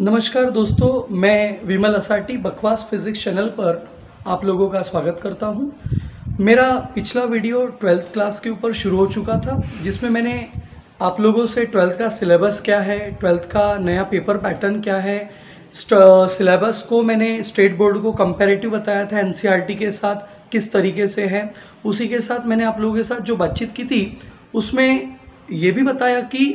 नमस्कार दोस्तों, मैं विमल असाटी बकवास फिज़िक्स चैनल पर आप लोगों का स्वागत करता हूं। मेरा पिछला वीडियो 12th क्लास के ऊपर शुरू हो चुका था, जिसमें मैंने आप लोगों से 12th का सिलेबस क्या है, 12th का नया पेपर पैटर्न क्या है, सिलेबस को मैंने स्टेट बोर्ड को कंपैरेटिव बताया था एनसीईआरटी के साथ किस तरीके से है। उसी के साथ मैंने आप लोगों के साथ जो बातचीत की थी उसमें ये भी बताया कि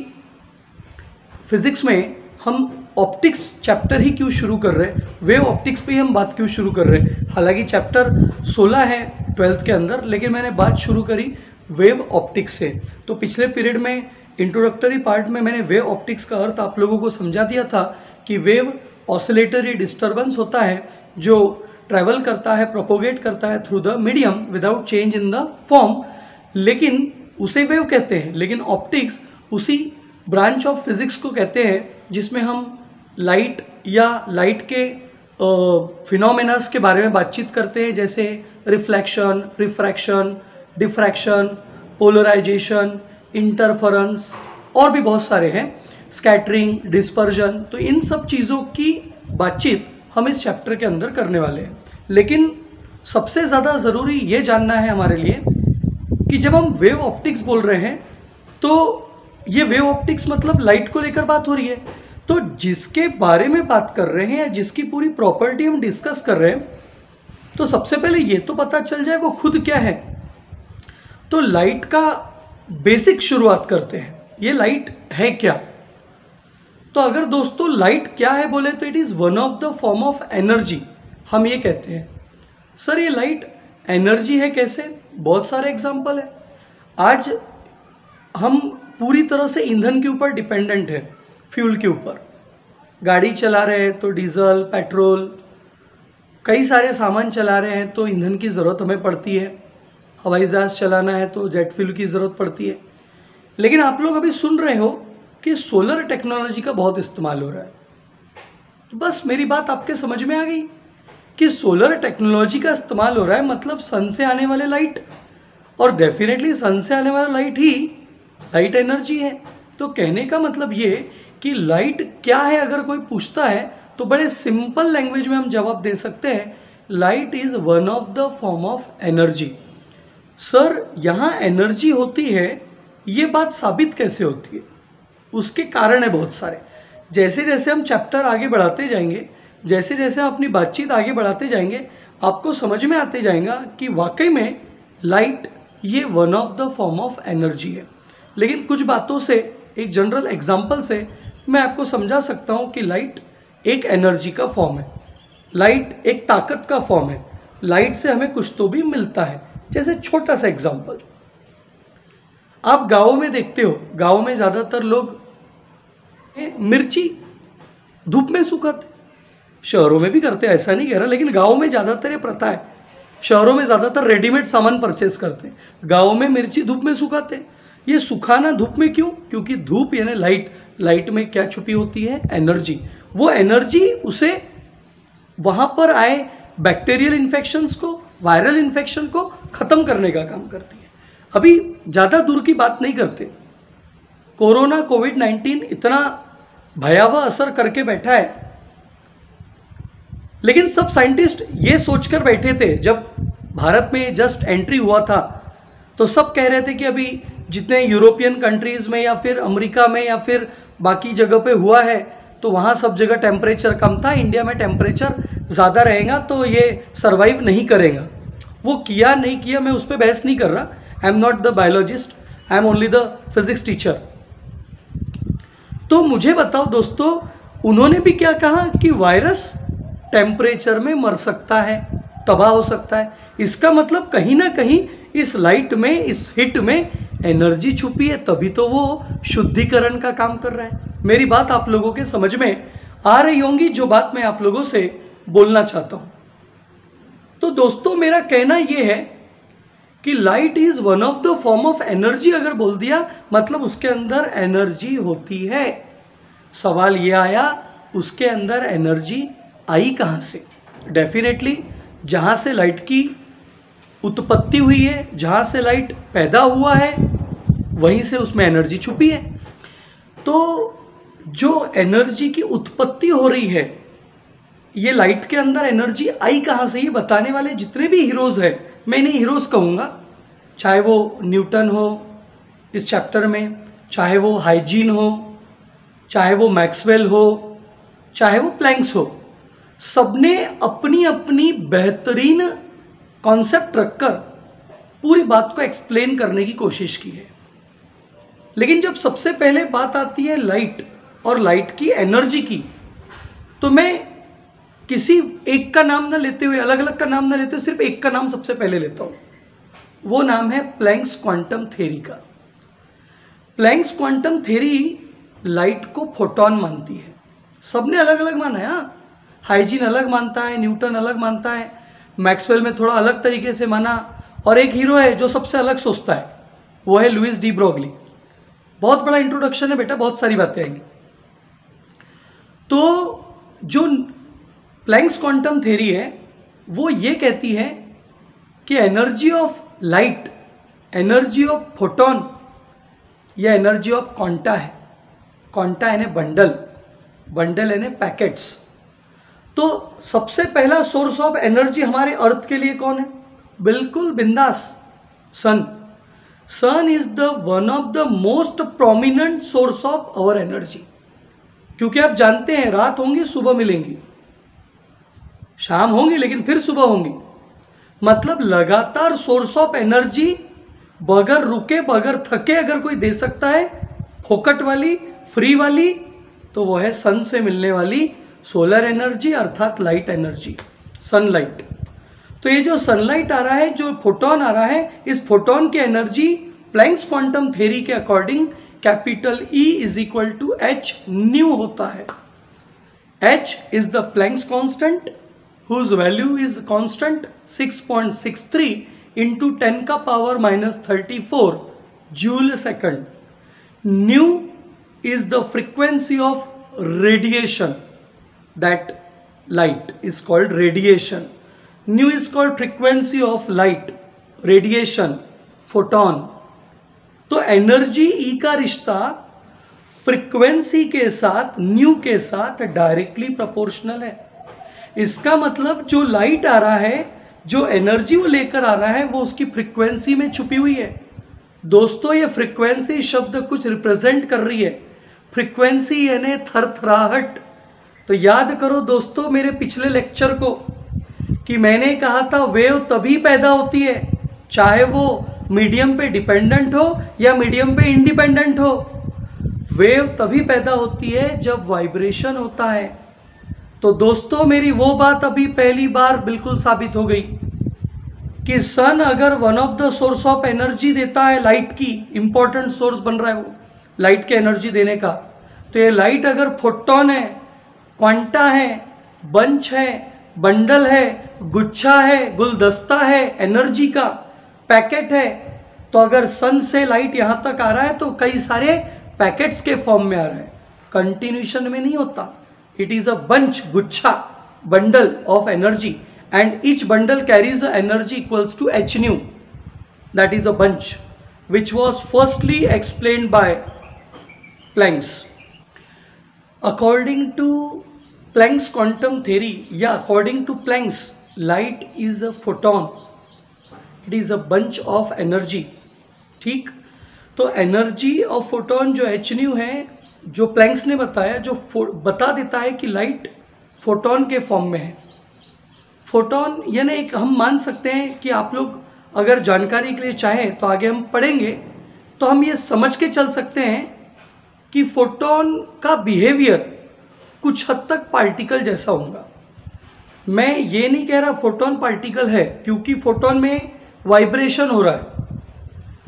फिज़िक्स में हम ऑप्टिक्स चैप्टर ही क्यों शुरू कर रहे हैं, वेव ऑप्टिक्स पे ही हम बात क्यों शुरू कर रहे हैं। हालांकि चैप्टर 16 है 12th के अंदर, लेकिन मैंने बात शुरू करी वेव ऑप्टिक्स से। तो पिछले पीरियड में इंट्रोडक्टरी पार्ट में मैंने वेव ऑप्टिक्स का अर्थ आप लोगों को समझा दिया था कि वेव ऑसिलेटरी डिस्टर्बेंस होता है जो ट्रैवल करता है, प्रोपोगेट करता है through the medium without change in the form, लेकिन उसे वेव कहते हैं। लेकिन ऑप्टिक्स उसी ब्रांच ऑफ फिजिक्स को कहते हैं जिसमें हम लाइट या लाइट के फिनोमेनास के बारे में बातचीत करते हैं, जैसे reflection, refraction, diffraction, polarisation, interference और भी बहुत सारे हैं, स्कैटरिंग, डिस्पर्जन। तो इन सब चीज़ों की बातचीत हम इस चैप्टर के अंदर करने वाले हैं। लेकिन सबसे ज़्यादा ज़रूरी ये जानना है हमारे लिए कि जब हम वेव ऑप्टिक्स बोल रहे हैं तो ये वेव ऑप्टिक्स मतलब लाइट को लेकर बात हो रही है। तो जिसके बारे में बात कर रहे हैं या जिसकी पूरी प्रॉपर्टी हम डिस्कस कर रहे हैं, तो सबसे पहले ये तो पता चल जाए वो खुद क्या है। तो लाइट का बेसिक शुरुआत करते हैं, ये लाइट है क्या। तो अगर दोस्तों लाइट क्या है बोले तो it is one of the form of energy. हम ये कहते हैं सर ये लाइट एनर्जी है कैसे, बहुत सारे एग्जाम्पल है। आज हम पूरी तरह से ईंधन के ऊपर डिपेंडेंट है, फ्यूल के ऊपर। गाड़ी चला रहे हैं तो डीजल, पेट्रोल, कई सारे सामान चला रहे हैं तो ईंधन की ज़रूरत हमें पड़ती है। हवाई जहाज़ चलाना है तो जेट फ्यूल की ज़रूरत पड़ती है। लेकिन आप लोग अभी सुन रहे हो कि सोलर टेक्नोलॉजी का बहुत इस्तेमाल हो रहा है। तो बस मेरी बात आपके समझ में आ गई कि सोलर टेक्नोलॉजी का इस्तेमाल हो रहा है मतलब सन से आने वाले लाइट, और डेफिनेटली सन से आने वाला लाइट ही लाइट एनर्जी है। तो कहने का मतलब ये कि लाइट क्या है अगर कोई पूछता है तो बड़े सिंपल लैंग्वेज में हम जवाब दे सकते हैं, light is one of the form of energy. Sir यहाँ एनर्जी होती है, ये बात साबित कैसे होती है, उसके कारण है बहुत सारे। जैसे जैसे हम चैप्टर आगे बढ़ाते जाएंगे, जैसे जैसे हम अपनी बातचीत आगे बढ़ाते जाएंगे, आपको समझ में आते जाएगा कि वाकई में लाइट ये one of the form of energy है। लेकिन कुछ बातों से, एक जनरल एग्जांपल से मैं आपको समझा सकता हूँ कि लाइट एक एनर्जी का फॉर्म है, लाइट एक ताकत का फॉर्म है, लाइट से हमें कुछ तो भी मिलता है। जैसे छोटा सा एग्जांपल, आप गाँव में देखते हो, गाँव में ज़्यादातर लोग मिर्ची धूप में सुखाते, शहरों में भी करते हैं, ऐसा नहीं कह रहा, लेकिन गाँव में ज़्यादातर ये प्रथा है। शहरों में ज़्यादातर रेडीमेड सामान परचेस करते हैं, गाँव में मिर्ची धूप में सुखाते हैं। ये सुखाना धूप में क्यों? क्योंकि धूप यानी लाइट, लाइट में क्या छुपी होती है, एनर्जी। वो एनर्जी उसे वहाँ पर आए बैक्टीरियल इन्फेक्शंस को, वायरल इन्फेक्शन को ख़त्म करने का काम करती है। अभी ज़्यादा दूर की बात नहीं करते, कोरोना कोविड-19 इतना भयावह असर करके बैठा है, लेकिन सब साइंटिस्ट ये सोचकर बैठे थे, जब भारत में जस्ट एंट्री हुआ था तो सब कह रहे थे कि अभी जितने यूरोपियन कंट्रीज़ में या फिर अमेरिका में या फिर बाकी जगह पे हुआ है तो वहाँ सब जगह टेम्परेचर कम था, इंडिया में टेम्परेचर ज़्यादा रहेगा तो ये सरवाइव नहीं करेगा। वो किया नहीं किया मैं उस पर बहस नहीं कर रहा, I am not the biologist, I am only the physics teacher. तो मुझे बताओ दोस्तों, उन्होंने भी क्या कहा कि वायरस टेम्परेचर में मर सकता है, तबाह हो सकता है। इसका मतलब कहीं ना कहीं इस लाइट में, इस हीट में एनर्जी छुपी है, तभी तो वो शुद्धिकरण का काम कर रहा है। मेरी बात आप लोगों के समझ में आ रही होंगी, जो बात मैं आप लोगों से बोलना चाहता हूँ। तो दोस्तों मेरा कहना ये है कि light is one of the form of energy अगर बोल दिया मतलब उसके अंदर एनर्जी होती है। सवाल ये आया उसके अंदर एनर्जी आई कहाँ से? डेफिनेटली जहाँ से लाइट की उत्पत्ति हुई है, जहाँ से लाइट पैदा हुआ है, वहीं से उसमें एनर्जी छुपी है। तो जो एनर्जी की उत्पत्ति हो रही है, ये लाइट के अंदर एनर्जी आई कहाँ से, ये बताने वाले जितने भी हीरोज़ हैं, मैं इन्हें हीरोज़ कहूँगा, चाहे वो न्यूटन हो इस चैप्टर में, चाहे वो हाइजीन हो, चाहे वो मैक्सवेल हो, चाहे वो प्लैंक्स हो, सबने अपनी अपनी बेहतरीन कॉन्सेप्ट रखकर पूरी बात को एक्सप्लेन करने की कोशिश की है। लेकिन जब सबसे पहले बात आती है लाइट और लाइट की एनर्जी की, तो मैं किसी एक का नाम ना लेते हुए, अलग अलग का नाम ना लेते हुए, सिर्फ एक का नाम सबसे पहले लेता हूँ। वो नाम है प्लैंक्स क्वांटम थ्योरी का। प्लैंक्स क्वांटम थ्योरी लाइट को फोटॉन मानती है। सबने अलग अलग माना है। हाँ, हाइजीन अलग मानता है, न्यूटन अलग मानता है, मैक्सवेल में थोड़ा अलग तरीके से माना, और एक हीरो है जो सबसे अलग सोचता है, वो है लुइस डी ब्रोगली। बहुत बड़ा इंट्रोडक्शन है बेटा, बहुत सारी बातें आएंगी। तो जो प्लैंक्स क्वांटम थ्योरी है वो ये कहती है कि energy of light, energy of photon या एनर्जी ऑफ क्वांटा है। क्वांटा यानी बंडल, बंडल यानी पैकेट्स। तो सबसे पहला सोर्स ऑफ एनर्जी हमारे अर्थ के लिए कौन है? बिल्कुल बिंदास, sun. Sun is the one of the most prominent source of our energy. क्योंकि आप जानते हैं रात होंगी, सुबह मिलेंगी, शाम होंगी, लेकिन फिर सुबह होंगी। मतलब लगातार सोर्स ऑफ एनर्जी बगैर रुके, बगैर थके अगर कोई दे सकता है, फोकट वाली, फ्री वाली, तो वो है सन से मिलने वाली सोलर एनर्जी, अर्थात लाइट एनर्जी, सनलाइट। तो ये जो सनलाइट आ रहा है, जो फोटोन आ रहा है, इस फोटोन की एनर्जी प्लैंक्स क्वांटम थ्योरी के according capital E is equal to h nu होता है। h is the Planck's constant whose value is constant 6.63 into 10 का power minus 34 joule second. Nu is the frequency of radiation, that light is called radiation. Nu is called frequency of light, radiation, photon. तो energy E का रिश्ता frequency के साथ, new के साथ directly proportional है। इसका मतलब जो लाइट आ रहा है, जो एनर्जी वो लेकर आ रहा है, वो उसकी फ्रीक्वेंसी में छुपी हुई है। दोस्तों, ये फ्रीक्वेंसी शब्द कुछ रिप्रेजेंट कर रही है। फ्रीक्वेंसी यानी थरथराहट। तो याद करो दोस्तों मेरे पिछले लेक्चर को कि मैंने कहा था वेव तभी पैदा होती है चाहे वो मीडियम पे डिपेंडेंट हो या मीडियम पे इंडिपेंडेंट हो। वेव तभी पैदा होती है जब वाइब्रेशन होता है। तो दोस्तों मेरी वो बात अभी पहली बार बिल्कुल साबित हो गई कि सन अगर one of the source of energy देता है, लाइट की इंपॉर्टेंट सोर्स बन रहा है वो लाइट के एनर्जी देने का, तो ये लाइट अगर फोटोन है, क्वांटा है, बंच है, बंडल है, गुच्छा है, गुलदस्ता है, एनर्जी का पैकेट है, तो अगर सन से लाइट यहाँ तक आ रहा है तो कई सारे पैकेट्स के फॉर्म में आ रहा है, कंटिन्यूशन में नहीं होता। It is a bunch, guच्छा, bundle of energy, and each bundle carries a energy equals to h nu. That is a bunch, which was firstly explained by Planck's. According to Planck's quantum theory, according to Planck's, light is a photon. It is a bunch of energy. ठीक, तो energy of photon जो h nu है, जो planks ने बताया, जो बता देता है कि लाइट फोटोन के फॉर्म में है। फोटोन यानी एक, हम मान सकते हैं कि आप लोग अगर जानकारी के लिए चाहें तो आगे हम पढ़ेंगे, तो हम ये समझ के चल सकते हैं कि फोटोन का बिहेवियर कुछ हद तक पार्टिकल जैसा होगा। मैं ये नहीं कह रहा फोटोन पार्टिकल है, क्योंकि फोटोन में वाइब्रेशन हो रहा है।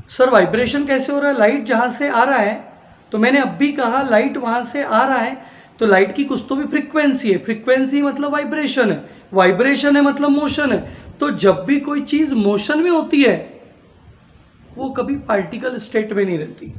सर वाइब्रेशन कैसे हो रहा है? लाइट जहाँ से आ रहा है, तो मैंने अब भी कहा लाइट वहाँ से आ रहा है, तो लाइट की कुछ तो भी फ्रीक्वेंसी है। फ्रीक्वेंसी मतलब वाइब्रेशन है, वाइब्रेशन है मतलब मोशन है। तो जब भी कोई चीज़ मोशन में होती है वो कभी पार्टिकल स्टेट में नहीं रहती,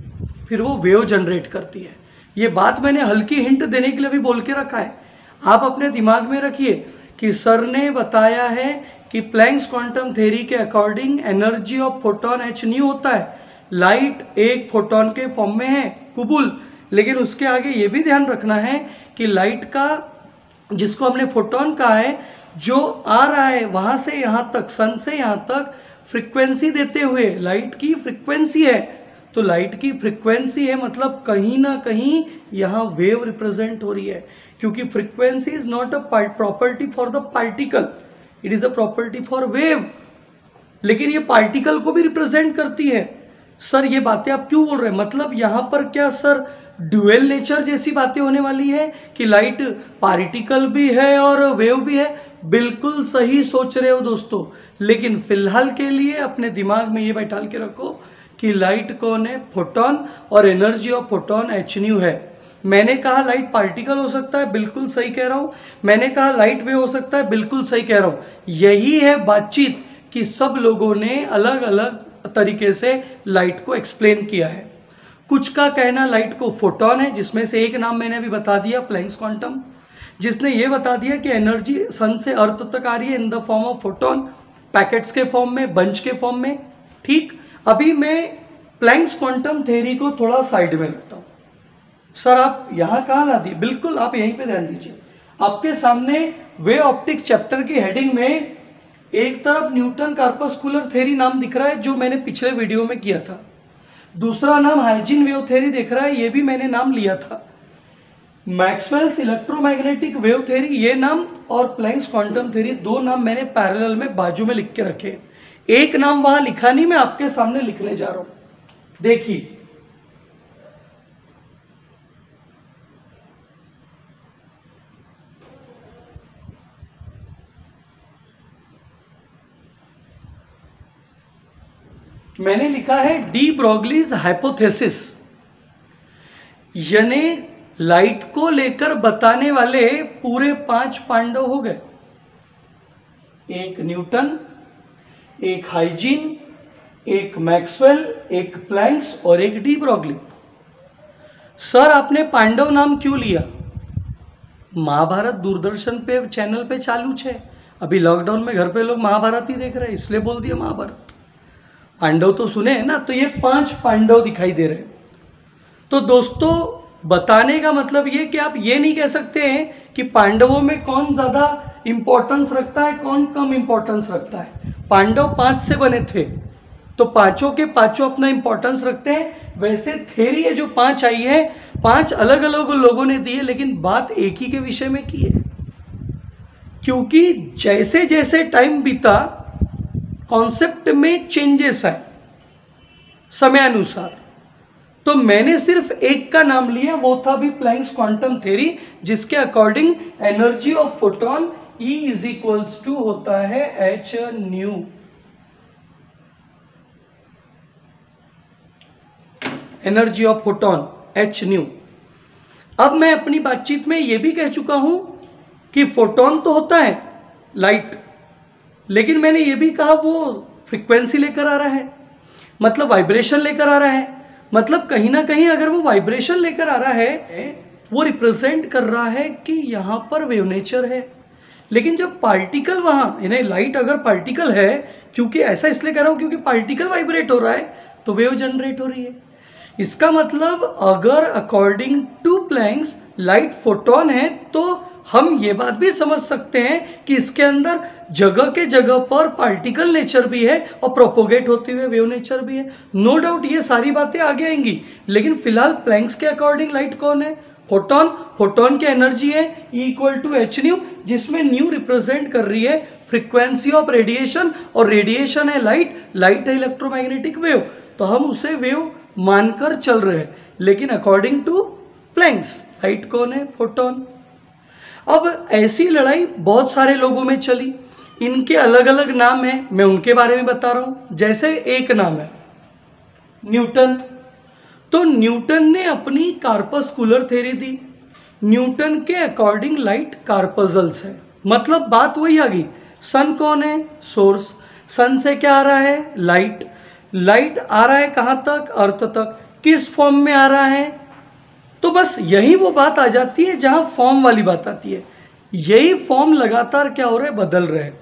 फिर वो वेव जनरेट करती है। ये बात मैंने हल्की हिंट देने के लिए भी बोल के रखा है, आप अपने दिमाग में रखिए कि सर ने बताया है कि प्लैंक्स क्वांटम थ्योरी के according energy of photon h nu होता है। लाइट एक फोटोन के फॉर्म में है, कुबुल, लेकिन उसके आगे ये भी ध्यान रखना है कि लाइट का, जिसको हमने फोटोन कहा है, जो आ रहा है वहाँ से यहाँ तक, सन से यहाँ तक फ्रीक्वेंसी देते हुए, लाइट की फ्रीक्वेंसी है, तो लाइट की फ्रीक्वेंसी है मतलब कहीं ना कहीं यहाँ वेव रिप्रेजेंट हो रही है, क्योंकि frequency is not a property for the particle, it is a property for wave, लेकिन ये पार्टिकल को भी रिप्रेजेंट करती है। सर ये बातें आप क्यों बोल रहे हैं, मतलब यहाँ पर क्या सर ड्यूअल नेचर जैसी बातें होने वाली है कि लाइट पार्टिकल भी है और वेव भी है? बिल्कुल सही सोच रहे हो दोस्तों, लेकिन फिलहाल के लिए अपने दिमाग में ये बैठा के रखो कि लाइट कौन है, फोटोन, और एनर्जी ऑफ फोटोन hν है। मैंने कहा लाइट पार्टिकल हो सकता है, बिल्कुल सही कह रहा हूँ। मैंने कहा लाइट वेव हो सकता है, बिल्कुल सही कह रहा हूँ। यही है बातचीत कि सब लोगों ने अलग अलग तरीके से लाइट को एक्सप्लेन किया है। कुछ का कहना लाइट को फोटोन है, जिसमें से एक नाम मैंने अभी बता दिया, प्लैंक्स क्वांटम, जिसने ये बता दिया कि एनर्जी सन से अर्थ तक आ रही है इन the form of photon, packets के फॉर्म में, बंच के फॉर्म में। ठीक, अभी मैं प्लैंक्स क्वांटम थ्योरी को थोड़ा साइड में रखता हूँ। सर आप यहाँ कहाँ ला दिए? बिल्कुल आप यहीं पे ध्यान दीजिए। आपके सामने वेव ऑप्टिक्स चैप्टर की हेडिंग में एक तरफ न्यूटन कार्पस्कुलर थ्योरी नाम दिख रहा है, जो मैंने पिछले वीडियो में किया था। दूसरा नाम हाइजीन वेव थ्योरी दिख रहा है, ये भी मैंने नाम लिया था। मैक्सवेल्स इलेक्ट्रोमैग्नेटिक वेव थ्योरी ये नाम, और प्लैंक्स क्वांटम थ्योरी, दो नाम मैंने पैरेलल में बाजू में लिख के रखे। एक नाम वहां लिखा नहीं, मैं आपके सामने लिखने जा रहा हूं। देखिए, मैंने लिखा है डी ब्रोगलीज हाइपोथेसिस, यानी लाइट को लेकर बताने वाले पूरे 5 पांडव हो गए। एक न्यूटन, एक हाइजीन, एक मैक्सवेल, एक प्लैंक्स और एक डी ब्रोगली। सर आपने पांडव नाम क्यों लिया? महाभारत दूरदर्शन पे चैनल पे चालू है, अभी लॉकडाउन में घर पे लोग महाभारत ही देख रहे हैं, इसलिए बोल दिया महाभारत। पांडव तो सुने हैं ना, तो ये 5 पांडव दिखाई दे रहे हैं। तो दोस्तों बताने का मतलब ये कि आप ये नहीं कह सकते हैं कि पांडवों में कौन ज्यादा इंपॉर्टेंस रखता है, कौन कम इंपॉर्टेंस रखता है। पांडव 5 से बने थे, तो पांचों के पांचों अपना इंपॉर्टेंस रखते हैं। वैसे थ्योरी है जो 5 आई है, 5 अलग अलग लोगों ने दी है, लेकिन बात एक ही के विषय में की है। क्योंकि जैसे जैसे टाइम बीता, कॉन्सेप्ट में चेंजेस आए समय अनुसार, तो मैंने सिर्फ एक का नाम लिया, वो था भी प्लैंक्स क्वांटम थ्योरी, जिसके according energy of photon E is equals to होता है hν। Energy of photon hν। अब मैं अपनी बातचीत में यह भी कह चुका हूं कि फोटोन तो होता है लाइट, लेकिन मैंने ये भी कहा वो फ्रीक्वेंसी लेकर आ रहा है, मतलब वाइब्रेशन लेकर आ रहा है। मतलब कहीं ना कहीं अगर वो वाइब्रेशन लेकर आ रहा है, वो रिप्रेजेंट कर रहा है कि यहाँ पर वेव नेचर है। लेकिन जब पार्टिकल वहाँ, यानी लाइट अगर पार्टिकल है, क्योंकि ऐसा इसलिए कह रहा हूँ क्योंकि पार्टिकल वाइब्रेट हो रहा है, तो वेव जनरेट हो रही है। इसका मतलब अगर according to Planck's light photon है, तो हम ये बात भी समझ सकते हैं कि इसके अंदर जगह के जगह पर पार्टिकल नेचर भी है और प्रोपोगेट होते हुए वेव नेचर भी है। नो डाउट ये सारी बातें आगे आएंगी, लेकिन फिलहाल प्लैंक्स के अकॉर्डिंग लाइट कौन है? फोटोन। फोटोन की एनर्जी है E इक्वल टू hν, जिसमें न्यू रिप्रेजेंट कर रही है फ्रीक्वेंसी ऑफ रेडिएशन, और रेडिएशन है लाइट, लाइट है इलेक्ट्रोमैग्नेटिक वेव, तो हम उसे वेव मानकर चल रहे हैं। लेकिन अकॉर्डिंग टू प्लैंक्स लाइट कौन है? फोटोन। अब ऐसी लड़ाई बहुत सारे लोगों में चली, इनके अलग अलग नाम हैं, मैं उनके बारे में बता रहा हूं। जैसे एक नाम है न्यूटन, तो न्यूटन ने अपनी कार्पस्कुलर थ्योरी दी। न्यूटन के अकॉर्डिंग लाइट कार्पजल्स है, मतलब बात वही आ गई। सन कौन है? सोर्स। सन से क्या आ रहा है? लाइट। लाइट आ रहा है कहाँ तक? अर्थ तक। किस फॉर्म में आ रहा है? तो बस यही वो बात आ जाती है जहाँ फॉर्म वाली बात आती है। यही फॉर्म लगातार क्या हो रहा है? बदल रहे हैं।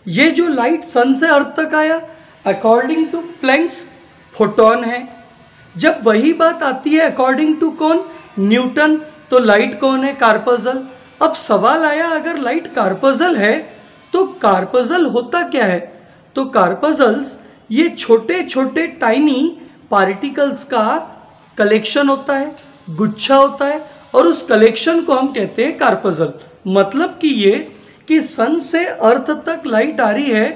ये जो लाइट सन से अर्थ तक आया, अकॉर्डिंग टू प्लैंक्स फोटोन है। जब वही बात आती है अकॉर्डिंग टू कौन, न्यूटन, तो लाइट कौन है, कार्पजल। अब सवाल आया अगर लाइट कार्पजल है तो कार्पजल होता क्या है, तो कार्पजल्स ये छोटे छोटे टाइनी पार्टिकल्स का कलेक्शन होता है, गुच्छा होता है, और उस कलेक्शन को हम कहते हैं कार्पजल। मतलब कि ये कि सन से अर्थ तक लाइट आ रही है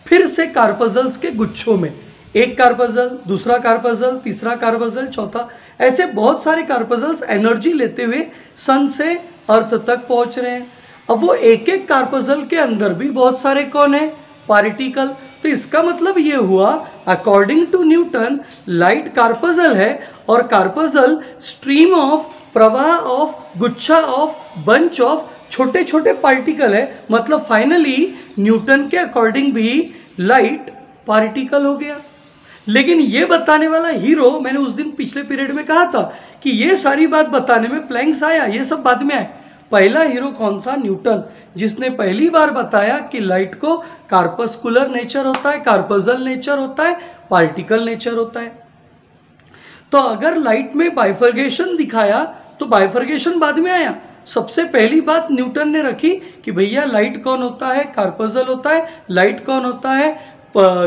फिर से कार्पजल्स के गुच्छों में, एक कार्पजल, दूसरा कार्पजल, तीसरा कार्पजल, चौथा, ऐसे बहुत सारे कार्पजल्स एनर्जी लेते हुए सन से अर्थ तक पहुंच रहे हैं। अब वो एक एक कार्पजल के अंदर भी बहुत सारे कौन है, पार्टिकल। तो इसका मतलब ये हुआ अकॉर्डिंग टू न्यूटन लाइट कार्पजल है, और कार्पजल स्ट्रीम ऑफ, प्रवाह ऑफ, गुच्छा ऑफ, बंच ऑफ छोटे छोटे पार्टिकल है। मतलब फाइनली न्यूटन के अकॉर्डिंग भी लाइट पार्टिकल हो गया। लेकिन ये बताने वाला हीरो, मैंने उस दिन पिछले पीरियड में कहा था कि ये सारी बात बताने में प्लैंक्स आया, ये सब बाद में आए। पहला हीरो कौन था, न्यूटन, जिसने पहली बार बताया कि लाइट को कार्पस्कुलर नेचर होता है, कार्पजल नेचर होता है, पार्टिकल नेचर होता है। तो अगर लाइट में बाइफर्गेशन दिखाया तो बाइफर्गेशन बाद में आया। सबसे पहली बात न्यूटन ने रखी कि भैया लाइट कौन होता है, कार्पजल होता है, लाइट कौन होता है,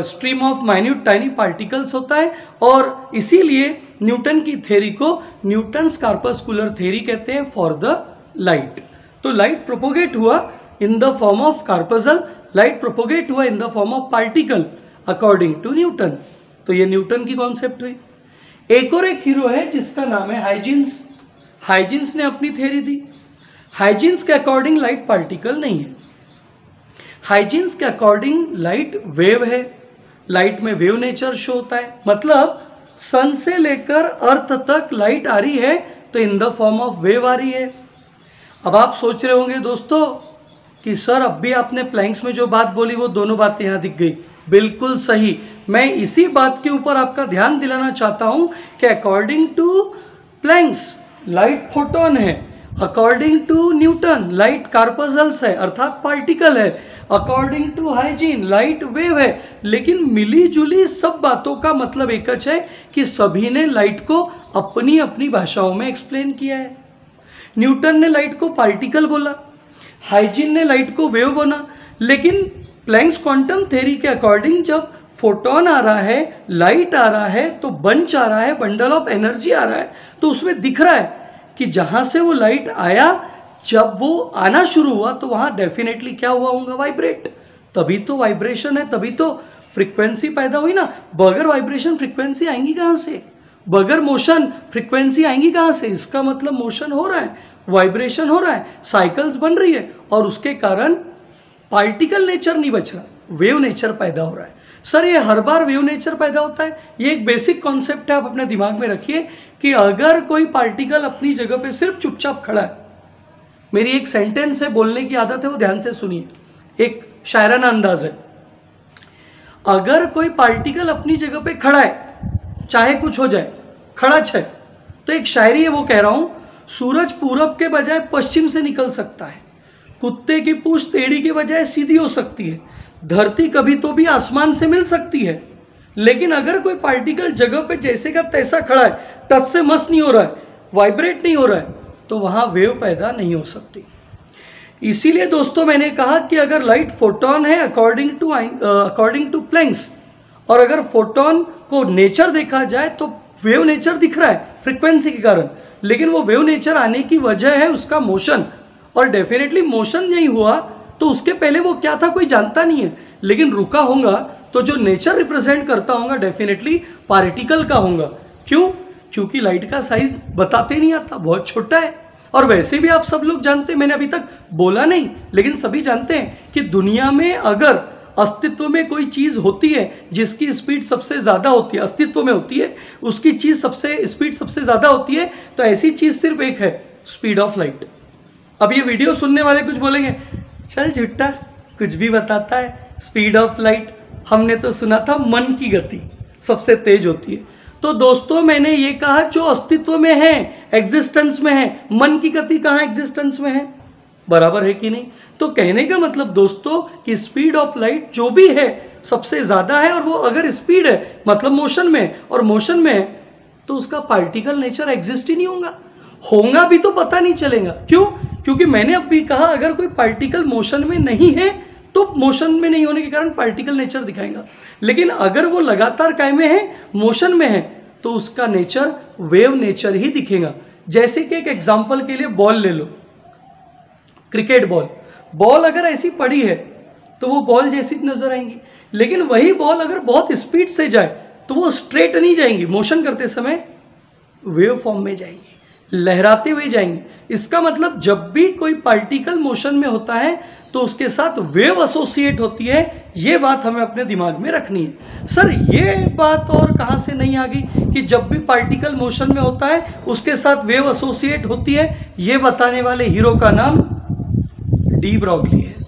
stream of minute tiny particles होता है। और इसीलिए न्यूटन की थ्योरी को न्यूटन्स कार्पस्कुलर थ्योरी कहते हैं फॉर द लाइट। तो लाइट प्रोपोगेट हुआ in the form of corpuscle, light propagate हुआ in the form of particle according to Newton. तो ये न्यूटन की कॉन्सेप्ट हुई। एक और एक हीरो है जिसका नाम है हाइजेंस। हाइजेंस ने अपनी थ्योरी दी। हाइजेंस के अकॉर्डिंग लाइट पार्टिकल नहीं है, हाइजेंस के अकॉर्डिंग लाइट वेव है। लाइट में वेव नेचर शो होता है। मतलब सन से लेकर अर्थ तक लाइट आ रही है तो in the form of wave आ रही है। अब आप सोच रहे होंगे दोस्तों कि सर अब भी आपने प्लैंक्स में जो बात बोली वो दोनों बातें यहाँ दिख गई। बिल्कुल सही। मैं इसी बात के ऊपर आपका ध्यान दिलाना चाहता हूँ कि according to Planck's light photon है, according to Newton light corpuscles है अर्थात पार्टिकल है, according to Huygens light wave है। लेकिन मिली जुली सब बातों का मतलब एक है कि सभी ने लाइट को अपनी अपनी भाषाओं में एक्सप्लेन किया है। न्यूटन ने लाइट को पार्टिकल बोला, हाइजीन ने लाइट को वेव बोला। लेकिन प्लैंक्स क्वांटम थ्योरी के अकॉर्डिंग जब फोटोन आ रहा है, लाइट आ रहा है, तो बंच आ रहा है, बंडल ऑफ एनर्जी आ रहा है, तो उसमें दिख रहा है कि जहाँ से वो लाइट आया, जब वो आना शुरू हुआ तो वहाँ डेफिनेटली क्या हुआ होगा, वाइब्रेट। तभी तो वाइब्रेशन है, तभी तो फ्रीक्वेंसी पैदा हुई ना। बगैर वाइब्रेशन फ्रीक्वेंसी आएंगी कहाँ से, बगैर मोशन फ्रीक्वेंसी आएंगी कहाँ से। इसका मतलब मोशन हो रहा है, वाइब्रेशन हो रहा है, साइकिल्स बन रही है, और उसके कारण पार्टिकल नेचर नहीं बच रहा, वेव नेचर पैदा हो रहा है। सर ये हर बार वेव नेचर पैदा होता है, ये एक बेसिक कॉन्सेप्ट है, आप अपने दिमाग में रखिए कि अगर कोई पार्टिकल अपनी जगह पे सिर्फ चुपचाप खड़ा है, मेरी एक सेंटेंस है, बोलने की आदत है, वो ध्यान से सुनिए, एक शायराना अंदाज है। अगर कोई पार्टिकल अपनी जगह पे खड़ा है, चाहे कुछ हो जाए, खड़ा है, तो एक शायरी है, वो कह रहा हूँ, सूरज पूरब के बजाय पश्चिम से निकल सकता है, कुत्ते की पूंछ टेढ़ी के बजाय सीधी हो सकती है, धरती कभी तो भी आसमान से मिल सकती है, लेकिन अगर कोई पार्टिकल जगह पे जैसे का तैसा खड़ा है, टच से मस नहीं हो रहा है, वाइब्रेट नहीं हो रहा है, तो वहाँ वेव पैदा नहीं हो सकती। इसीलिए दोस्तों मैंने कहा कि अगर लाइट फोटोन है अकॉर्डिंग टू प्लैंक्स, और अगर फोटोन को नेचर देखा जाए तो वेव नेचर दिख रहा है फ्रीक्वेंसी के कारण, लेकिन वो वेव नेचर आने की वजह है उसका मोशन, और डेफिनेटली मोशन नहीं हुआ तो उसके पहले वो क्या था कोई जानता नहीं है, लेकिन रुका होगा तो जो नेचर रिप्रेजेंट करता होगा डेफिनेटली पार्टिकल का होगा। क्यों? क्योंकि लाइट का साइज बताते नहीं आता, बहुत छोटा है। और वैसे भी आप सब लोग जानते हैं, मैंने अभी तक बोला नहीं लेकिन सभी जानते हैं कि दुनिया में अगर अस्तित्व में कोई चीज़ होती है जिसकी स्पीड सबसे ज़्यादा होती है, अस्तित्व में होती है, उसकी चीज़ स्पीड सबसे ज़्यादा होती है, तो ऐसी चीज़ सिर्फ एक है, स्पीड ऑफ लाइट। अब ये वीडियो सुनने वाले कुछ बोलेंगे, चल झुट्टा कुछ भी बताता है, स्पीड ऑफ लाइट, हमने तो सुना था मन की गति सबसे तेज होती है। तो दोस्तों मैंने ये कहा जो अस्तित्व में है, एग्जिस्टेंस में है, मन की गति कहाँ एग्जिस्टेंस में है, बराबर है कि नहीं? तो कहने का मतलब दोस्तों कि स्पीड ऑफ लाइट जो भी है सबसे ज़्यादा है, और वो अगर स्पीड है मतलब मोशन में, और मोशन में है तो उसका पार्टिकल नेचर एग्जिस्ट ही नहीं होगा, होगा भी तो पता नहीं चलेगा। क्यों? क्योंकि मैंने अब भी कहा अगर कोई पार्टिकल मोशन में नहीं है तो मोशन में नहीं होने के कारण पार्टिकल नेचर दिखाएगा, लेकिन अगर वो लगातार काय में है, मोशन में है, तो उसका नेचर वेव नेचर ही दिखेगा। जैसे कि एक एग्जांपल के लिए बॉल ले लो, क्रिकेट बॉल, बॉल अगर ऐसी पड़ी है तो वो बॉल जैसी नजर आएंगी, लेकिन वही बॉल अगर बहुत स्पीड से जाए तो वो स्ट्रेट नहीं जाएंगी, मोशन करते समय वेव फॉर्म में जाएंगी, लहराते हुए जाएंगे। इसका मतलब जब भी कोई पार्टिकल मोशन में होता है तो उसके साथ वेव एसोसिएट होती है। ये बात हमें अपने दिमाग में रखनी है। सर ये बात और कहाँ से नहीं आ गई कि जब भी पार्टिकल मोशन में होता है उसके साथ वेव एसोसिएट होती है? ये बताने वाले हीरो का नाम डी ब्रॉगली है।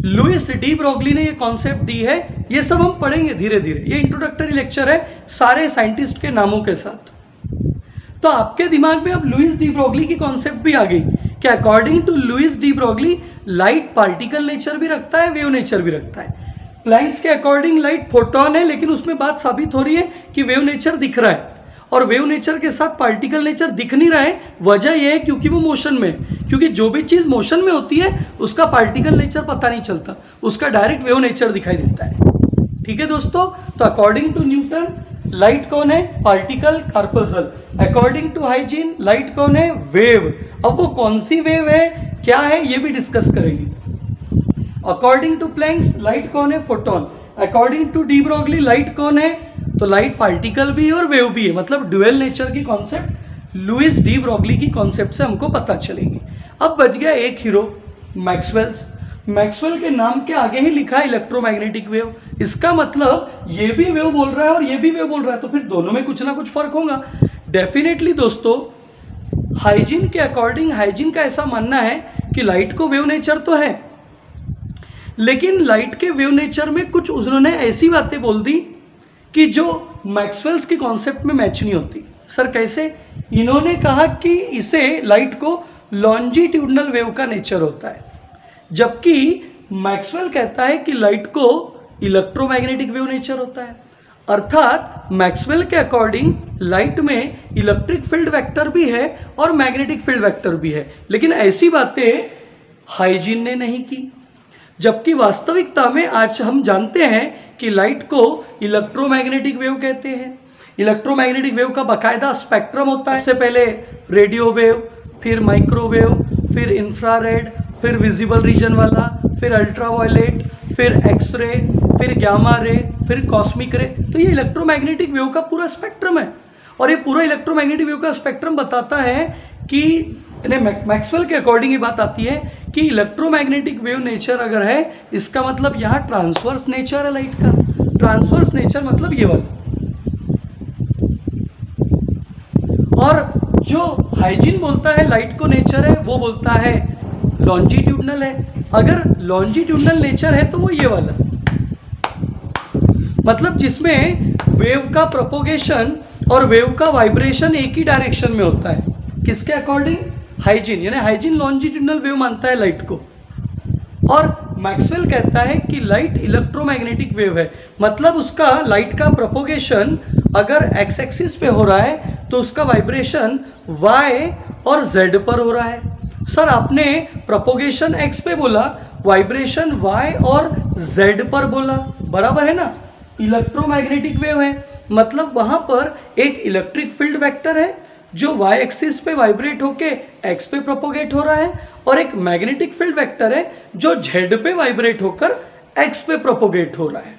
लुइस डी ब्रॉगली ने ये कॉन्सेप्ट दी है। ये सब हम पढ़ेंगे धीरे धीरे, ये इंट्रोडक्टरी लेक्चर है सारे साइंटिस्ट के नामों के साथ। तो आपके दिमाग में अब लुइस डी ब्रॉगली की कॉन्सेप्ट भी आ गई कि according to Louis de Broglie light particle nature भी रखता है, वेव नेचर भी रखता है। प्लैंक्स के अकॉर्डिंग लाइट फोटोन है, लेकिन उसमें बात साबित हो रही है कि वेव नेचर दिख रहा है, और वेव नेचर के साथ पार्टिकल नेचर दिख नहीं रहा है। वजह यह है क्योंकि वो मोशन में है, क्योंकि जो भी चीज़ मोशन में होती है उसका पार्टिकल नेचर पता नहीं चलता, उसका डायरेक्ट वेव नेचर दिखाई देता है। ठीक है दोस्तों, तो अकॉर्डिंग टू न्यूटन लाइट कौन है? Particle, corpuscle. According to Huygens light कौन है? वेव। अब वो कौन सी वेव है, क्या है, ये भी डिस्कस करेंगे। अकॉर्डिंग टू प्लैंक्स लाइट कौन है? Photon. According to de Broglie light कौन है? तो लाइट पार्टिकल भी है और वेव भी है, मतलब ड्यूअल नेचर की कॉन्सेप्ट लुइस डी ब्रॉगली की कॉन्सेप्ट से हमको पता चलेगी। अब बच गया एक हीरो, मैक्सवेल्स। मैक्सवेल के नाम के आगे ही लिखा है इलेक्ट्रोमैग्नेटिक वेव। इसका मतलब ये भी वेव बोल रहा है और ये भी वेव बोल रहा है, तो फिर दोनों में कुछ ना कुछ फर्क होगा डेफिनेटली। दोस्तों हाइजीन के अकॉर्डिंग, हाइजीन का ऐसा मानना है कि लाइट को वेव नेचर तो है, लेकिन लाइट के वेव नेचर में कुछ उन्होंने ऐसी बातें बोल दी कि जो मैक्सवेल्स की कॉन्सेप्ट में मैच नहीं होती। सर कैसे? इन्होंने कहा कि इसे लाइट को लॉन्जिट्यूडनल वेव का नेचर होता है, जबकि मैक्सवेल कहता है कि लाइट को इलेक्ट्रोमैग्नेटिक वेव नेचर होता है। अर्थात मैक्सवेल के अकॉर्डिंग लाइट में इलेक्ट्रिक फील्ड वेक्टर भी है और मैग्नेटिक फील्ड वेक्टर भी है, लेकिन ऐसी बातें हाइजीन ने नहीं की। जबकि वास्तविकता में आज हम जानते हैं कि लाइट को इलेक्ट्रोमैग्नेटिक वेव कहते हैं। इलेक्ट्रोमैग्नेटिक वेव का बाकायदा स्पेक्ट्रम होता है। सबसे पहले रेडियो वेव, फिर माइक्रोवेव, फिर इंफ्रारेड, फिर विजिबल रीजन वाला, फिर अल्ट्रावायलेट, फिर एक्सरे, फिर गामा रे, फिर कॉस्मिक रे। तो ये इलेक्ट्रोमैग्नेटिक वेव का पूरा स्पेक्ट्रम है, और ये पूरा इलेक्ट्रोमैग्नेटिक वेव का स्पेक्ट्रम बताता है कि मैक्सवेल के अकॉर्डिंग ये बात आती है कि इलेक्ट्रोमैग्नेटिक वेव नेचर अगर है, इसका मतलब यहाँ ट्रांसवर्स नेचर है लाइट का। ट्रांसवर्स नेचर मतलब ये वाला। और जो हाइजीन बोलता है लाइट को नेचर है, वो बोलता है लॉन्जिट्यूडनल है। अगर लॉन्जिट्यूडनल नेचर है तो वो ये वाला, मतलब जिसमें वेव का प्रोपोगेशन और वेव का वाइब्रेशन एक ही डायरेक्शन में होता है। किसके अकॉर्डिंग? हाइजीन, यानी हाइजीन लॉन्जिट्यूडनल वेव मानता है लाइट को। और मैक्सवेल कहता है कि लाइट इलेक्ट्रोमैग्नेटिक वेव है, मतलब उसका लाइट का प्रोपोगेशन अगर एक्स एक्सिस पे हो रहा है तो उसका वाइब्रेशन वाई और जेड पर हो रहा है। सर आपने प्रोपोगेशन एक्स पे बोला, वाइब्रेशन वाई और जेड पर बोला, बराबर है ना? इलेक्ट्रोमैग्नेटिक वेव है, मतलब वहां पर एक इलेक्ट्रिक फील्ड वेक्टर है जो वाई एक्सिस पे वाइब्रेट होके एक्स पे प्रोपोगेट हो रहा है, और एक मैग्नेटिक फील्ड वेक्टर है जो जेड पे वाइब्रेट होकर एक्स पे प्रोपोगेट हो रहा है।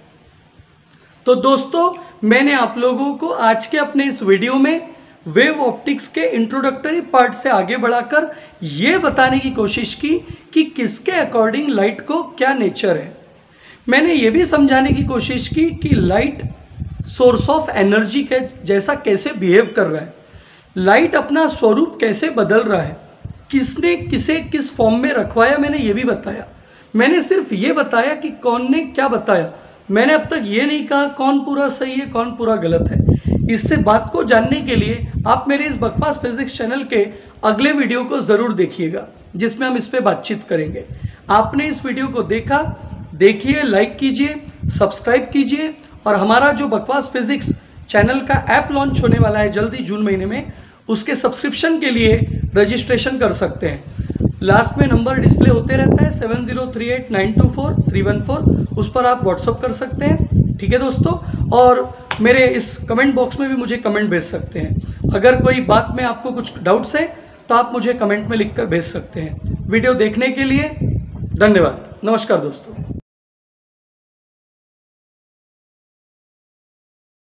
तो दोस्तों मैंने आप लोगों को आज के अपने इस वीडियो में वेव ऑप्टिक्स के इंट्रोडक्टरी पार्ट से आगे बढ़ाकर ये बताने की कोशिश की कि किसके अकॉर्डिंग लाइट को क्या नेचर है। मैंने ये भी समझाने की कोशिश की कि लाइट सोर्स ऑफ एनर्जी के जैसा कैसे बिहेव कर रहा है, लाइट अपना स्वरूप कैसे बदल रहा है, किसने किसे किस फॉर्म में रखवाया, मैंने ये भी बताया। मैंने सिर्फ ये बताया कि कौन ने क्या बताया, मैंने अब तक ये नहीं कहा कौन पूरा सही है कौन पूरा गलत है। इससे बात को जानने के लिए आप मेरे इस बकवास फिजिक्स चैनल के अगले वीडियो को ज़रूर देखिएगा, जिसमें हम इस पर बातचीत करेंगे। आपने इस वीडियो को देखा, देखिए, लाइक कीजिए, सब्सक्राइब कीजिए, और हमारा जो बकवास फिजिक्स चैनल का ऐप लॉन्च होने वाला है जल्दी जून महीने में, उसके सब्सक्रिप्शन के लिए रजिस्ट्रेशन कर सकते हैं। लास्ट में नंबर डिस्प्ले होते रहता है 7038924314, उस पर आप व्हाट्सअप कर सकते हैं। ठीक है दोस्तों, और मेरे इस कमेंट बॉक्स में भी मुझे कमेंट भेज सकते हैं। अगर कोई बात में आपको कुछ डाउट्स है तो आप मुझे कमेंट में लिखकर भेज सकते हैं। वीडियो देखने के लिए धन्यवाद। नमस्कार दोस्तों।